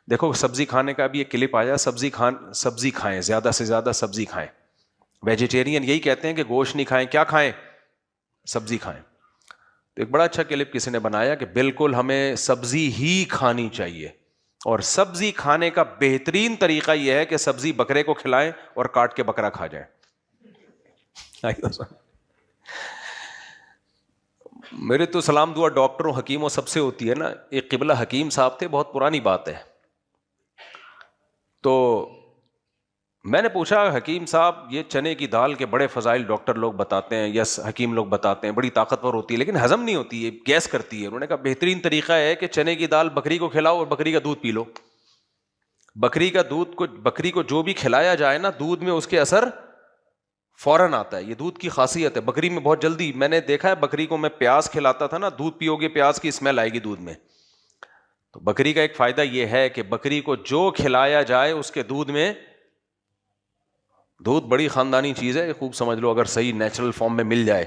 دیکھو سبزی کھانے کا بھی ایک کلپ آیا, سبزی کھائیں, زیادہ سے زیادہ سبزی کھائیں. ویجیٹیرین یہی کہتے ہیں کہ گوشت نہیں کھائیں, کیا کھائیں, سبزی کھائیں. تو ایک بڑا اچھا کلپ کسی نے بنایا کہ بالکل ہمیں سبزی ہی کھانی چاہیے, اور سبزی کھانے کا بہترین طریقہ یہ ہے کہ سبزی بکرے کو کھلائیں اور کاٹ کے بکرا کھا جائیں. میرے تو سلام دعا ڈاکٹروں حکیموں سب سے ہوتی ہے نا. ایک قبلہ حکیم صاحب تھے, بہت پرانی بات ہے. تو میں نے پوچھا حکیم صاحب یہ چنے کی دال کے بڑے فضائل ڈاکٹر لوگ بتاتے ہیں, یس حکیم لوگ بتاتے ہیں, بڑی طاقتور ہوتی ہے لیکن ہضم نہیں ہوتی ہے, گیس کرتی ہے. انہوں نے کہا بہترین طریقہ ہے کہ چنے کی دال بکری کو کھلاؤ اور بکری کا دودھ پی لو. بکری کا دودھ کو, بکری کو جو بھی کھلایا جائے نا, دودھ میں اس کے اثر فوراً آتا ہے. یہ دودھ کی خاصیت ہے, بکری میں بہت جلدی. میں نے دیکھا ہے بکری کو میں پیاز کھلاتا تھا نا, دودھ پیو گے پیاز کی اسمیل آئے گی دودھ میں. تو بکری کا ایک فائدہ یہ ہے کہ بکری کو جو کھلایا جائے اس کے دودھ میں, دودھ بڑی خاندانی چیز ہے, خوب سمجھ لو, اگر صحیح نیچرل فارم میں مل جائے